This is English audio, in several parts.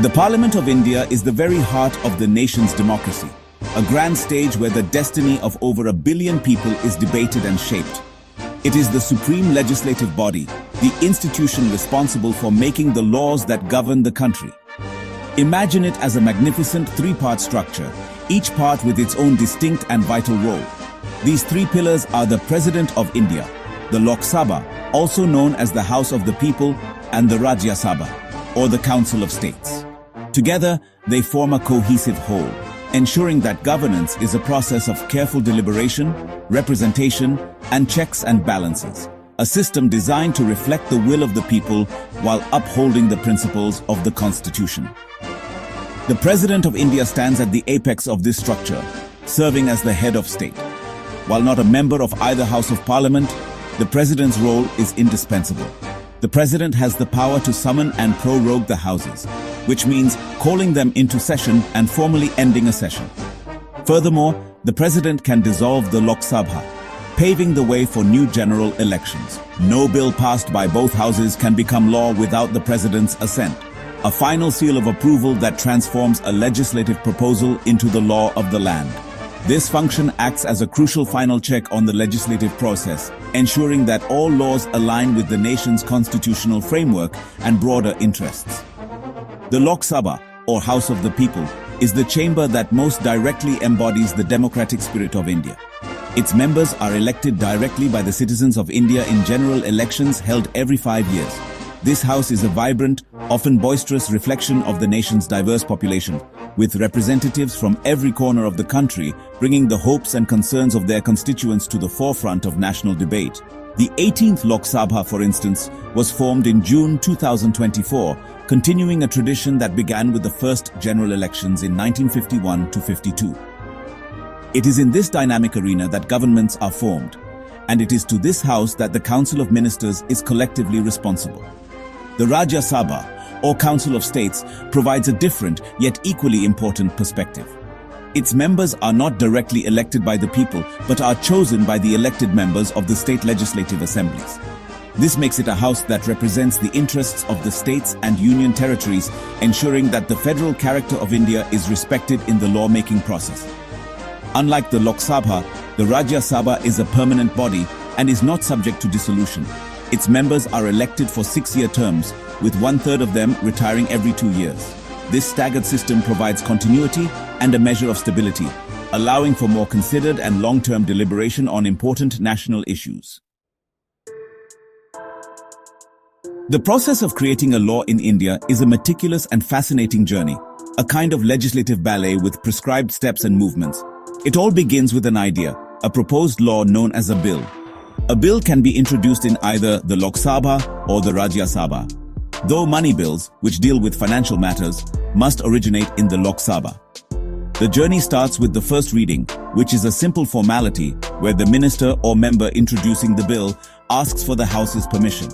The Parliament of India is the very heart of the nation's democracy, a grand stage where the destiny of over 1 billion people is debated and shaped. It is the supreme legislative body, the institution responsible for making the laws that govern the country. Imagine it as a magnificent three-part structure, each part with its own distinct and vital role. These three pillars are the President of India, the Lok Sabha, also known as the House of the People, and the Rajya Sabha, or the Council of States. Together, they form a cohesive whole, ensuring that governance is a process of careful deliberation, representation, and checks and balances, a system designed to reflect the will of the people while upholding the principles of the Constitution. The President of India stands at the apex of this structure, serving as the head of state. While not a member of either House of Parliament, the President's role is indispensable. The President has the power to summon and prorogue the Houses, which means calling them into session and formally ending a session. Furthermore, the President can dissolve the Lok Sabha, paving the way for new general elections. No bill passed by both houses can become law without the President's assent, a final seal of approval that transforms a legislative proposal into the law of the land. This function acts as a crucial final check on the legislative process, ensuring that all laws align with the nation's constitutional framework and broader interests. The Lok Sabha, or House of the People, is the chamber that most directly embodies the democratic spirit of India. Its members are elected directly by the citizens of India in general elections held every 5 years. This house is a vibrant, often boisterous reflection of the nation's diverse population, with representatives from every corner of the country bringing the hopes and concerns of their constituents to the forefront of national debate. The 18th Lok Sabha, for instance, was formed in June 2024, continuing a tradition that began with the first general elections in 1951 to 52. It is in this dynamic arena that governments are formed, and it is to this house that the Council of Ministers is collectively responsible. The Rajya Sabha, or Council of States, provides a different yet equally important perspective. Its members are not directly elected by the people, but are chosen by the elected members of the state legislative assemblies. This makes it a house that represents the interests of the states and union territories, ensuring that the federal character of India is respected in the lawmaking process. Unlike the Lok Sabha, the Rajya Sabha is a permanent body and is not subject to dissolution. Its members are elected for 6-year terms, with 1/3 of them retiring every 2 years. This staggered system provides continuity and a measure of stability, allowing for more considered and long-term deliberation on important national issues. The process of creating a law in India is a meticulous and fascinating journey, a kind of legislative ballet with prescribed steps and movements. It all begins with an idea, a proposed law known as a bill. A bill can be introduced in either the Lok Sabha or the Rajya Sabha, though money bills, which deal with financial matters, must originate in the Lok Sabha. The journey starts with the first reading, which is a simple formality where the minister or member introducing the bill asks for the House's permission.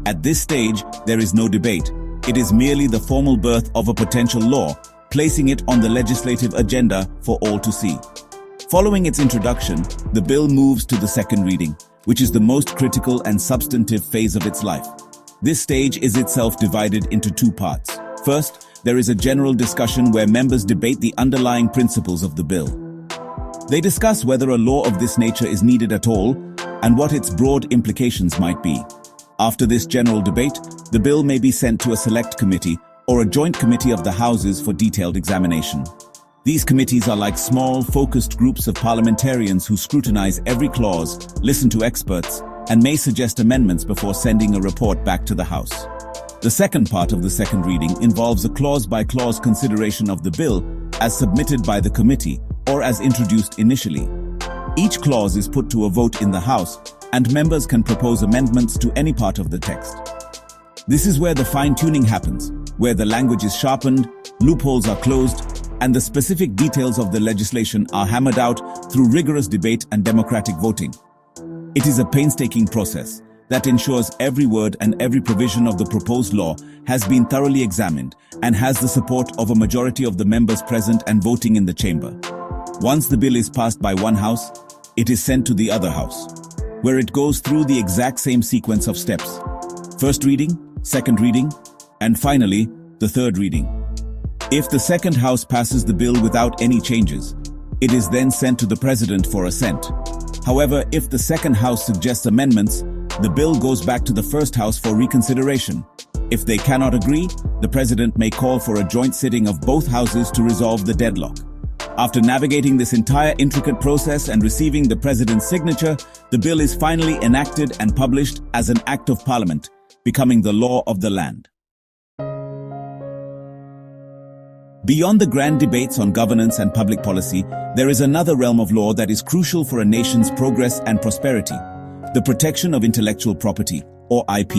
At this stage, there is no debate. It is merely the formal birth of a potential law, placing it on the legislative agenda for all to see. Following its introduction, the bill moves to the second reading, which is the most critical and substantive phase of its life. This stage is itself divided into 2 parts. First, there is a general discussion where members debate the underlying principles of the bill. They discuss whether a law of this nature is needed at all and what its broad implications might be. After this general debate, the bill may be sent to a select committee or a joint committee of the Houses for detailed examination. These committees are like small, focused groups of parliamentarians who scrutinize every clause, listen to experts, and may suggest amendments before sending a report back to the House. The second part of the second reading involves a clause-by-clause consideration of the bill as submitted by the committee or as introduced initially. Each clause is put to a vote in the House, and members can propose amendments to any part of the text. This is where the fine-tuning happens, where the language is sharpened, loopholes are closed, and the specific details of the legislation are hammered out through rigorous debate and democratic voting. It is a painstaking process that ensures every word and every provision of the proposed law has been thoroughly examined and has the support of a majority of the members present and voting in the chamber. Once the bill is passed by one house, it is sent to the other house, where it goes through the exact same sequence of steps. First reading, second reading, and finally, the third reading. If the second house passes the bill without any changes, it is then sent to the president for assent. However, if the second house suggests amendments, the bill goes back to the first house for reconsideration. If they cannot agree, the president may call for a joint sitting of both houses to resolve the deadlock. After navigating this entire intricate process and receiving the president's signature, the bill is finally enacted and published as an act of parliament, becoming the law of the land. Beyond the grand debates on governance and public policy, there is another realm of law that is crucial for a nation's progress and prosperity: the protection of intellectual property, or IP.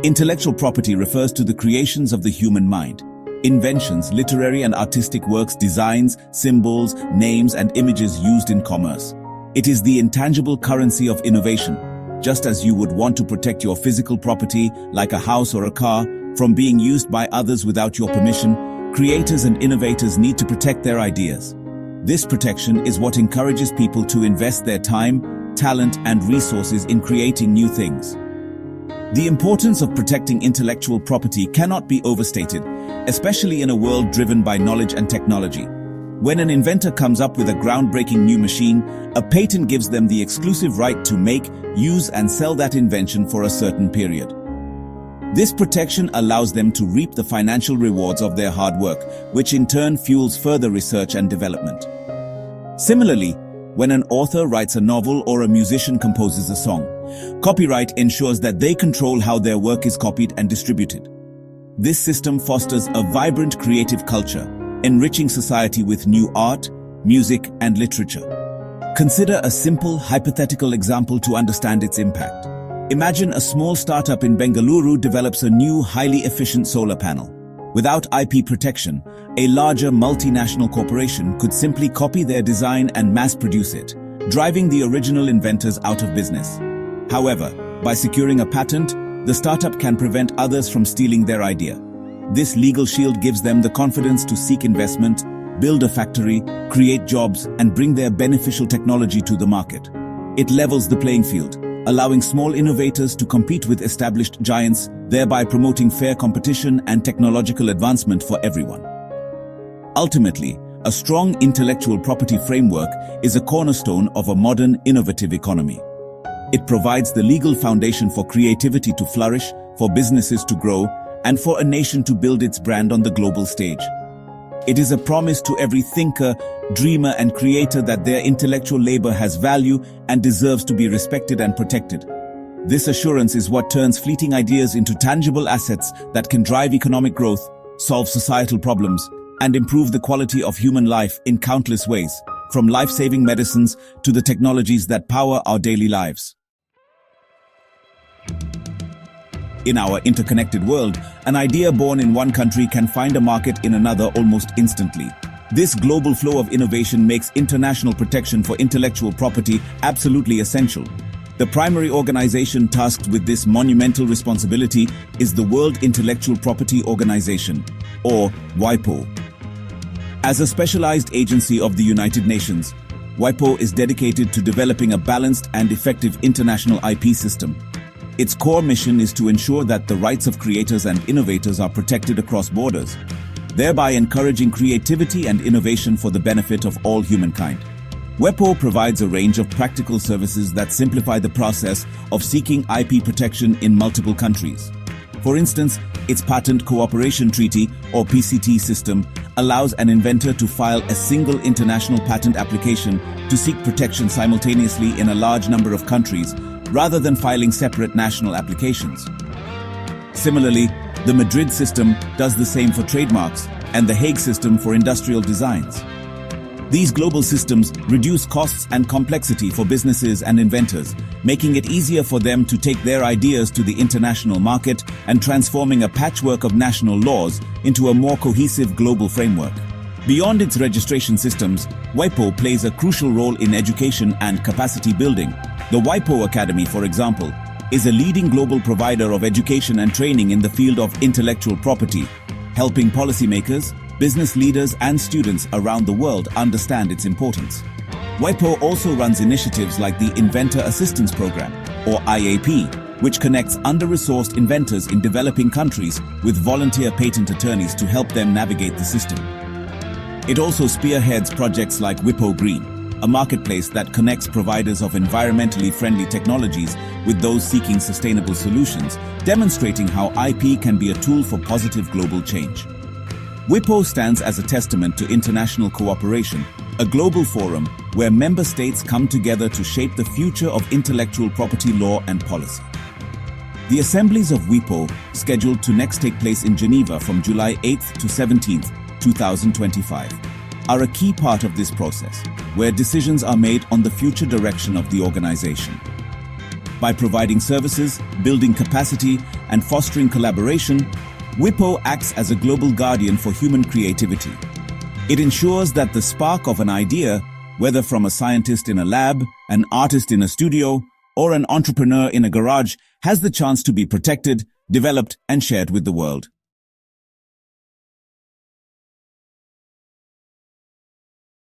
Intellectual property refers to the creations of the human mind. Inventions, literary and artistic works, designs, symbols, names, and images used in commerce. It is the intangible currency of innovation. Just as you would want to protect your physical property, like a house or a car, from being used by others without your permission, creators and innovators need to protect their ideas. This protection is what encourages people to invest their time, talent, and resources in creating new things. The importance of protecting intellectual property cannot be overstated, especially in a world driven by knowledge and technology. When an inventor comes up with a groundbreaking new machine, a patent gives them the exclusive right to make, use, and sell that invention for a certain period. This protection allows them to reap the financial rewards of their hard work, which in turn fuels further research and development. Similarly, when an author writes a novel or a musician composes a song, copyright ensures that they control how their work is copied and distributed. This system fosters a vibrant creative culture, enriching society with new art, music, and literature. Consider a simple, hypothetical example to understand its impact. Imagine a small startup in Bengaluru develops a new, highly efficient solar panel. Without IP protection, a larger multinational corporation could simply copy their design and mass-produce it, driving the original inventors out of business. However, by securing a patent, the startup can prevent others from stealing their idea. This legal shield gives them the confidence to seek investment, build a factory, create jobs, and bring their beneficial technology to the market. It levels the playing field, allowing small innovators to compete with established giants, thereby promoting fair competition and technological advancement for everyone. Ultimately, a strong intellectual property framework is a cornerstone of a modern, innovative economy. It provides the legal foundation for creativity to flourish, for businesses to grow, and for a nation to build its brand on the global stage. It is a promise to every thinker, dreamer, and creator that their intellectual labor has value and deserves to be respected and protected. This assurance is what turns fleeting ideas into tangible assets that can drive economic growth, solve societal problems, and improve the quality of human life in countless ways, from life-saving medicines to the technologies that power our daily lives. In our interconnected world, an idea born in one country can find a market in another almost instantly. This global flow of innovation makes international protection for intellectual property absolutely essential. The primary organization tasked with this monumental responsibility is the World Intellectual Property Organization, or WIPO. As a specialized agency of the United Nations, WIPO is dedicated to developing a balanced and effective international IP system. Its core mission is to ensure that the rights of creators and innovators are protected across borders, thereby encouraging creativity and innovation for the benefit of all humankind. WIPO provides a range of practical services that simplify the process of seeking IP protection in multiple countries. For instance, its Patent Cooperation Treaty, or PCT system, allows an inventor to file a single international patent application to seek protection simultaneously in a large number of countries, rather than filing separate national applications. Similarly, the Madrid system does the same for trademarks, and the Hague system for industrial designs. These global systems reduce costs and complexity for businesses and inventors, making it easier for them to take their ideas to the international market and transforming a patchwork of national laws into a more cohesive global framework. Beyond its registration systems, WIPO plays a crucial role in education and capacity building. The WIPO Academy, for example, is a leading global provider of education and training in the field of intellectual property, helping policymakers, business leaders, and students around the world understand its importance. WIPO also runs initiatives like the Inventor Assistance Program, or IAP, which connects under-resourced inventors in developing countries with volunteer patent attorneys to help them navigate the system. It also spearheads projects like WIPO Green, a marketplace that connects providers of environmentally friendly technologies with those seeking sustainable solutions, demonstrating how IP can be a tool for positive global change. WIPO stands as a testament to international cooperation, a global forum where member states come together to shape the future of intellectual property law and policy. The assemblies of WIPO, scheduled to next take place in Geneva from July 8th to 17th, 2025, are a key part of this process, where decisions are made on the future direction of the organization. By providing services, building capacity, and fostering collaboration, WIPO acts as a global guardian for human creativity. It ensures that the spark of an idea, whether from a scientist in a lab, an artist in a studio, or an entrepreneur in a garage, has the chance to be protected, developed, and shared with the world.